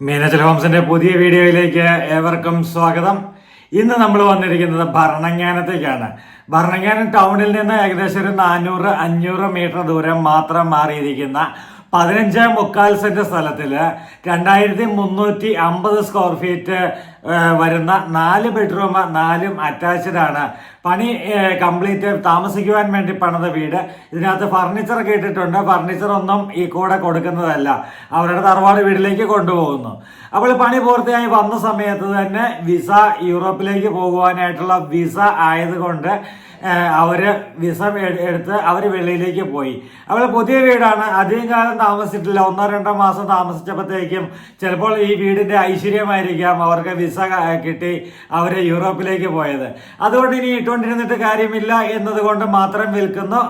മീനച്ചൽ ഹോംസിന്റെ പുതിയ വീഡിയോയിലേക്ക് ഏവർക്കും സ്വാഗതം. ഇന്ന് നമ്മൾ വന്നിരിക്കുന്നത് ഭരണങ്ങാനത്തേക്കാണ്. ഭരണങ്ങാനം ടൗണിൽ നിന്ന് ഏകദേശം ഒരു 400-500 മീറ്റർ ദൂരം മാത്രം മാറിയിരിക്കുന്ന 15.25 സെന്റ് സ്ഥലത്തില് 2350 സ്ക്വയർ ഫീറ്റ് വരുന്ന 4 ബെഡ്റൂം 4ഉം അറ്റാച്ച്ഡ് ആണ്. പണി കംപ്ലീറ്റ് താമസിക്കുവാൻ വേണ്ടി പണിത വീട്. ഇതിനകത്ത് ഫർണിച്ചറൊക്കെ ഇട്ടിട്ടുണ്ട്. ഫർണിച്ചർ ഒന്നും ഈ കൂടെ കൊടുക്കുന്നതല്ല, അവരുടെ തറവാട് വീട്ടിലേക്ക് കൊണ്ടുപോകുന്നു. അപ്പോൾ പണി പൂർത്തിയായി വന്ന സമയത്ത് തന്നെ വിസ യൂറോപ്പിലേക്ക് പോകുവാനായിട്ടുള്ള വിസ ആയതുകൊണ്ട് അവര് വിസ എടുത്ത് അവര് വെളിയിലേക്ക് പോയി. അവൾ പുതിയ വീടാണ്, അധികം കാലം താമസിച്ചിട്ടില്ല. 1-2 മാസം താമസിച്ചപ്പോഴത്തേക്കും ചിലപ്പോൾ ഈ വീടിന്റെ ഐശ്വര്യമായിരിക്കാം അവർക്ക് വിസ കിട്ടി അവര് യൂറോപ്പിലേക്ക് പോയത്. അതുകൊണ്ട് ഇനി ഇട്ടുകൊണ്ടിരുന്നിട്ട് കാര്യമില്ല എന്നതുകൊണ്ട് മാത്രം വിൽക്കുന്നു.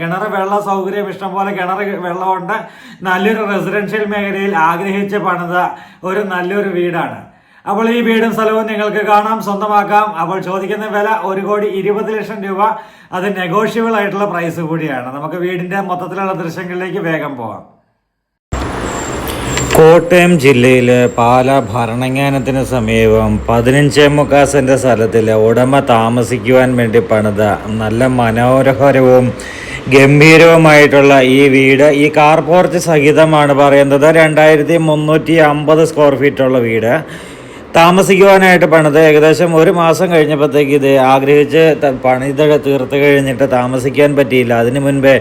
കിണർ വെള്ള സൗകര്യം ഇഷ്ടംപോലെ കിണർ വെള്ളമുണ്ട്. നല്ലൊരു റെസിഡൻഷ്യൽ മേഖലയിൽ ആഗ്രഹിച്ച് പണിത ഒരു നല്ലൊരു വീടാണ്. അപ്പോൾ ഈ വീടും സ്ഥലവും നിങ്ങൾക്ക് കാണാം, സ്വന്തമാക്കാം. അപ്പോൾ ചോദിക്കുന്ന വില 1,20,00,000 രൂപ. അത് നെഗോഷ്യബിൾ ആയിട്ടുള്ള പ്രൈസ് കൂടിയാണ്. നമുക്ക് വീടിന്റെ മൊത്തത്തിലുള്ള ദൃശ്യങ്ങളിലേക്ക് വേഗം പോകാം. കോട്ടയം ജില്ലയിലെ പാല ഭരണങ്ങാനത്തിന് സമീപം 15.25 സെന്റ് സ്ഥലത്തിൽ ഉടമ താമസിക്കുവാൻ വേണ്ടി പണിത നല്ല മനോഹരവും ഗംഭീരവുമായിട്ടുള്ള ഈ വീട് ഈ കാർ പോർച്ച് സഹിതമാണ് പറയുന്നത്. 2350 സ്ക്വയർ ഫീറ്റുള്ള വീട് താമസിക്കുവാനായിട്ട് പണിത് ഏകദേശം 1 മാസം കഴിഞ്ഞപ്പോഴത്തേക്ക് ഇത് ആഗ്രഹിച്ച് പണിത് തീർത്ത് കഴിഞ്ഞിട്ട് താമസിക്കാൻ പറ്റിയില്ല. അതിനു മുൻപേ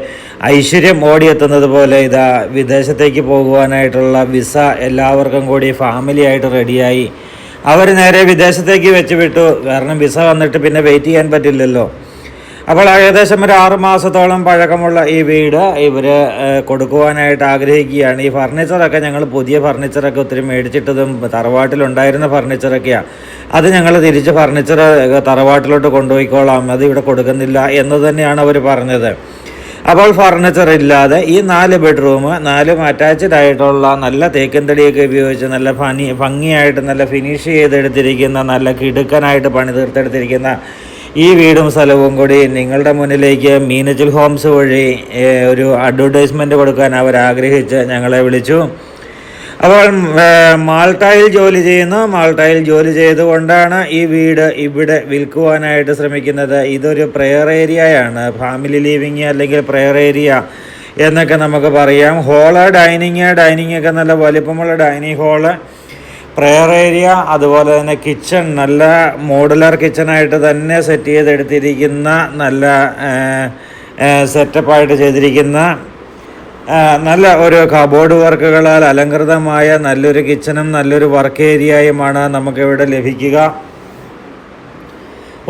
ഐശ്വര്യം ഓടിയെത്തുന്നത് പോലെ ഇതാ വിദേശത്തേക്ക് പോകുവാനായിട്ടുള്ള വിസ എല്ലാവർക്കും കൂടി ഫാമിലി ആയിട്ട് റെഡിയായി. അവർ നേരെ വിദേശത്തേക്ക് വെച്ച് വിട്ടു. കാരണം വിസ വന്നിട്ട് പിന്നെ വെയിറ്റ് ചെയ്യാൻ പറ്റില്ലല്ലോ. അപ്പോൾ ഏകദേശം ഒരു 6 മാസത്തോളം പഴക്കമുള്ള ഈ വീട് ഇവർ കൊടുക്കുവാനായിട്ട് ആഗ്രഹിക്കുകയാണ്. ഈ ഫർണിച്ചറൊക്കെ ഞങ്ങൾ പുതിയ ഫർണിച്ചറൊക്കെ ഒത്തിരി മേടിച്ചിട്ടതും തറവാട്ടിലുണ്ടായിരുന്ന ഫർണിച്ചറൊക്കെയാണ്. അത് ഞങ്ങൾ തിരിച്ച് ഫർണിച്ചർ തറവാട്ടിലോട്ട് കൊണ്ടുപോയിക്കോളാം, അത് ഇവിടെ കൊടുക്കുന്നില്ല എന്ന് തന്നെയാണ് അവർ പറഞ്ഞത്. അപ്പോൾ ഫർണിച്ചർ ഇല്ലാതെ ഈ 4 ബെഡ്റൂം 4ഉം അറ്റാച്ച്ഡ് ആയിട്ടുള്ള നല്ല തേക്കിൻ തടിയൊക്കെ ഉപയോഗിച്ച് നല്ല ഭംഗിയായിട്ട് നല്ല ഫിനിഷ് ചെയ്തെടുത്തിരിക്കുന്ന നല്ല കിടുക്കനായിട്ട് പണി തീർത്തെടുത്തിരിക്കുന്ന ഈ വീടും സ്ഥലവും കൂടി നിങ്ങളുടെ മുന്നിലേക്ക് മീനച്ചൽ ഹോംസ് വഴി ഒരു അഡ്വർടൈസ്മെൻറ്റ് കൊടുക്കാൻ അവർ ആഗ്രഹിച്ച് ഞങ്ങളെ വിളിച്ചു. അപ്പോൾ മാൾട്ടായിൽ ജോലി ചെയ്യുന്നു. മാൾട്ടായിൽ ജോലി ചെയ്തുകൊണ്ടാണ് ഈ വീട് ഇവിടെ വിൽക്കുവാനായിട്ട് ശ്രമിക്കുന്നത്. ഇതൊരു പ്രെയർ ഏരിയയാണ്, ഫാമിലി ലിവിങ് അല്ലെങ്കിൽ പ്രെയർ ഏരിയ എന്നൊക്കെ നമുക്ക് പറയാം. ഹോള് ഡൈനിങ് ഒക്കെ നല്ല വലിപ്പമുള്ള ഡൈനിങ് ഹാള്, പ്രെയർ ഏരിയ, അതുപോലെ തന്നെ കിച്ചൺ നല്ല മോഡുലർ കിച്ചണായിട്ട് തന്നെ സെറ്റ് ചെയ്തെടുത്തിരിക്കുന്ന നല്ല സെറ്റപ്പായിട്ട് ചെയ്തിരിക്കുന്ന നല്ല ഒരു കബോർഡ് വർക്കുകളാൽ അലങ്കൃതമായ നല്ലൊരു കിച്ചണും നല്ലൊരു വർക്ക് ഏരിയയുമാണ് നമുക്കിവിടെ ലഭിക്കുക.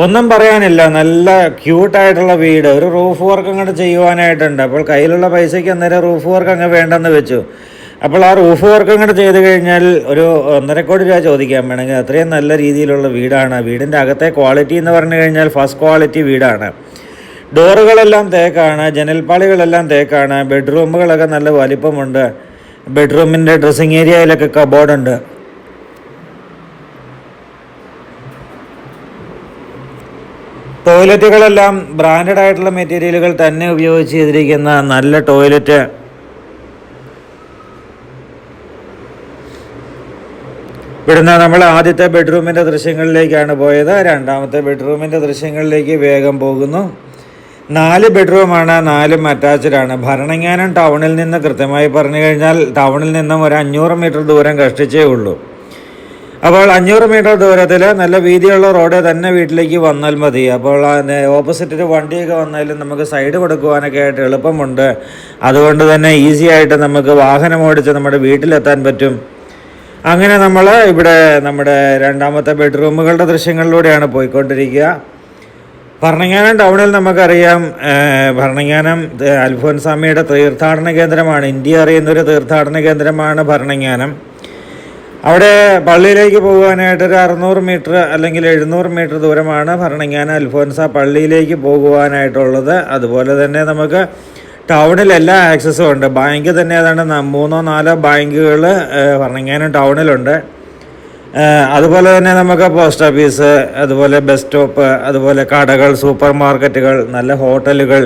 ഒന്നും പറയാനില്ല, നല്ല ക്യൂട്ടായിട്ടുള്ള വീട്. ഒരു റൂഫ് വർക്ക് അങ്ങോട്ട് ചെയ്യുവാനായിട്ടുണ്ട്. അപ്പോൾ കയ്യിലുള്ള പൈസയ്ക്ക് അന്നേരം റൂഫ് വർക്ക് അങ്ങ് വേണ്ടെന്ന് വെച്ചു. അപ്പോൾ ആ റൂഫ് വർക്ക് അങ്ങോട്ട് ചെയ്ത് കഴിഞ്ഞാൽ ഒരു 1.5 കോടി രൂപ ചോദിക്കാൻ വേണമെങ്കിൽ അത്രയും നല്ല രീതിയിലുള്ള വീടാണ്. വീടിൻ്റെ അകത്തെ ക്വാളിറ്റി എന്ന് പറഞ്ഞു കഴിഞ്ഞാൽ ഫസ്റ്റ് ക്വാളിറ്റി വീടാണ്. ഡോറുകളെല്ലാം തേക്കാണ്, ജനൽപ്പാളികളെല്ലാം തേക്കാണ്. ബെഡ്റൂമുകളൊക്കെ നല്ല വലിപ്പമുണ്ട്. ബെഡ്റൂമിൻ്റെ ഡ്രസ്സിങ് ഏരിയയിലൊക്കെ കബോർഡുണ്ട്. ടോയ്ലറ്റുകളെല്ലാം ബ്രാൻഡഡ് ആയിട്ടുള്ള മെറ്റീരിയലുകൾ തന്നെ ഉപയോഗിച്ച് ചെയ്തിരിക്കുന്ന നല്ല ടോയ്ലറ്റ്. ഇവിടുന്ന് നമ്മൾ ആദ്യത്തെ ബെഡ്റൂമിൻ്റെ ദൃശ്യങ്ങളിലേക്കാണ് പോയത്. രണ്ടാമത്തെ ബെഡ്റൂമിൻ്റെ ദൃശ്യങ്ങളിലേക്ക് വേഗം പോകുന്നു. 4 ബെഡ്റൂമാണ്, 4ഉം അറ്റാച്ച്ഡ് ആണ്. ഭരണങ്ങാനം ടൗണിൽ നിന്ന് കൃത്യമായി പറഞ്ഞു കഴിഞ്ഞാൽ ടൗണിൽ നിന്നും ഒരു 500 മീറ്റർ ദൂരം കഷ്ടിച്ചേ ഉള്ളൂ. അപ്പോൾ 500 മീറ്റർ ദൂരത്തിൽ നല്ല വീതിയുള്ള റോഡ് തന്നെ വീട്ടിലേക്ക് വന്നാൽ മതി. അപ്പോൾ ഓപ്പോസിറ്റ് വണ്ടിയൊക്കെ വന്നാലും നമുക്ക് സൈഡ് കൊടുക്കുവാനൊക്കെ ആയിട്ട് എളുപ്പമുണ്ട്. അതുകൊണ്ട് തന്നെ ഈസി ആയിട്ട് നമുക്ക് വാഹനം ഓടിച്ച് നമ്മുടെ വീട്ടിലെത്താൻ പറ്റും. അങ്ങനെ നമ്മൾ ഇവിടെ നമ്മുടെ രണ്ടാമത്തെ ബെഡ്റൂമുകളുടെ ദൃശ്യങ്ങളിലൂടെയാണ് പോയിക്കൊണ്ടിരിക്കുക. ഭരണങ്ങാനം ടൗണിൽ നമുക്കറിയാം, ഭരണങ്ങാനം അൽഫോൻസാമിയുടെ തീർത്ഥാടന കേന്ദ്രമാണ്. ഇന്ത്യ അറിയുന്നൊരു തീർത്ഥാടന കേന്ദ്രമാണ് ഭരണങ്ങാനം. അവിടെ പള്ളിയിലേക്ക് പോകുവാനായിട്ട് ഒരു 600 മീറ്റർ അല്ലെങ്കിൽ 700 മീറ്റർ ദൂരമാണ് ഭരണങ്ങാനം അൽഫോൻസ പള്ളിയിലേക്ക് പോകുവാനായിട്ടുള്ളത്. അതുപോലെ തന്നെ നമുക്ക് ടൗണിൽ എല്ലാ ആക്സസും ഉണ്ട്. ബാങ്ക് തന്നെ ഏതാണ്ട് 3-4 ബാങ്കുകൾ ഭരണങ്ങാനം ടൗണിലുണ്ട്. അതുപോലെ തന്നെ നമുക്ക് പോസ്റ്റ് ഓഫീസ്, അതുപോലെ ബസ് സ്റ്റോപ്പ്, അതുപോലെ കടകൾ, സൂപ്പർ മാർക്കറ്റുകൾ, നല്ല ഹോട്ടലുകൾ,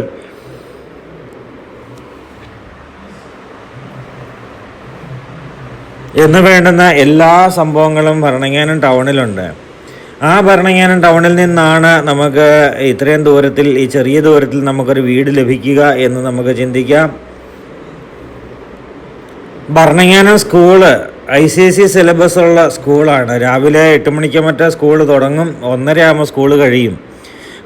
എന്ന് വേണ്ടുന്ന എല്ലാ സംഭവങ്ങളും ഭരണങ്ങാനം ടൗണിലുണ്ട്. ആ ഭരണങ്ങാനം ടൗണിൽ നിന്നാണ് നമുക്ക് ഇത്രയും ദൂരത്തിൽ, ഈ ചെറിയ ദൂരത്തിൽ നമുക്കൊരു വീട് ലഭിക്കുക എന്ന് നമുക്ക് ചിന്തിക്കാം. ഭരണങ്ങാനം സ്കൂള് ICSE സിലബസ് ഉള്ള സ്കൂളാണ്. രാവിലെ 8 മണിക്ക് മറ്റേ സ്കൂൾ തുടങ്ങും, 1:30 ആകുമ്പോൾ സ്കൂൾ കഴിയും.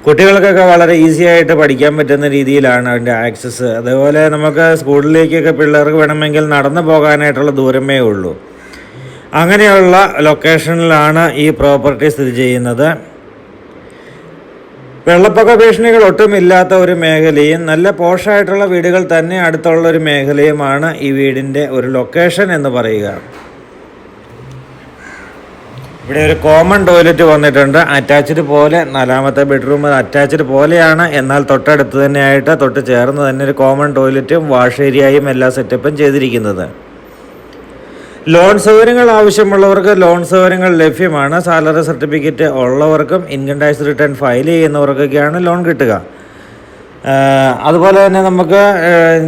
കുട്ടികൾക്കൊക്കെ വളരെ ഈസി ആയിട്ട് പഠിക്കാൻ പറ്റുന്ന രീതിയിലാണ് അതിൻ്റെ ആക്സസ്. അതുപോലെ നമുക്ക് സ്കൂളിലേക്കൊക്കെ പിള്ളേർക്ക് വേണമെങ്കിൽ നടന്നു പോകാനായിട്ടുള്ള ദൂരമേ ഉള്ളൂ. അങ്ങനെയുള്ള ലൊക്കേഷനിലാണ് ഈ പ്രോപ്പർട്ടി സ്ഥിതി ചെയ്യുന്നത്. വെള്ളപ്പൊക്ക ഭീഷണികൾ ഒട്ടുമില്ലാത്ത ഒരു മേഖലയും നല്ല പോഷായിട്ടുള്ള വീടുകൾ തന്നെ അടുത്തുള്ള ഒരു മേഖലയുമാണ് ഈ വീടിൻ്റെ ഒരു ലൊക്കേഷൻ എന്ന് പറയുക. ഇവിടെ ഒരു കോമൺ ടോയ്ലറ്റ് വന്നിട്ടുണ്ട്. അറ്റാച്ച്ഡ് പോലെ, 4ാമത്തെ ബെഡ്റൂം അറ്റാച്ച്ഡ് പോലെയാണ്, എന്നാൽ തൊട്ടടുത്ത് തന്നെയായിട്ട് തൊട്ട് ചേർന്ന് തന്നെ ഒരു കോമൺ ടോയ്ലറ്റും വാഷ് ഏരിയയും എല്ലാ സെറ്റപ്പും ചെയ്തിരിക്കുന്നത്. ലോൺ സൗകര്യങ്ങൾ ആവശ്യമുള്ളവർക്ക് ലോൺ സൗകര്യങ്ങൾ ലഭ്യമാണ്. സാലറി സർട്ടിഫിക്കറ്റ് ഉള്ളവർക്കും ഇൻകം ടാക്സ് റിട്ടേൺ ഫയൽ ചെയ്യുന്നവർക്കൊക്കെയാണ് ലോൺ കിട്ടുക. അതുപോലെ തന്നെ നമുക്ക്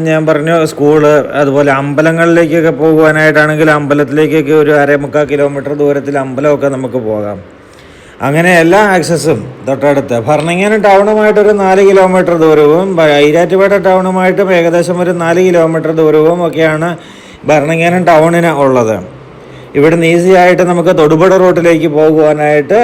ഞാൻ പറഞ്ഞു സ്കൂള്, അതുപോലെ അമ്പലങ്ങളിലേക്കൊക്കെ പോകുവാനായിട്ടാണെങ്കിൽ അമ്പലത്തിലേക്കൊക്കെ ഒരു 1/4-3/4 കിലോമീറ്റർ ദൂരത്തിൽ അമ്പലമൊക്കെ നമുക്ക് പോകാം. അങ്ങനെ എല്ലാ ആക്സസും തൊട്ടടുത്ത്. ഭരണങ്ങാനം ടൗണുമായിട്ടൊരു 4 കിലോമീറ്റർ ദൂരവും ഈരാറ്റുപേട്ട ടൗണുമായിട്ടും ഏകദേശം ഒരു 4 കിലോമീറ്റർ ദൂരവും ഒക്കെയാണ് ഭരണങ്ങാനം ടൗണിന് ഉള്ളത്. ഇവിടെ ഈസി ആയിട്ട് നമുക്ക് തൊടുപുഴ റൂട്ടിലേക്ക് പോകുവാനായിട്ട്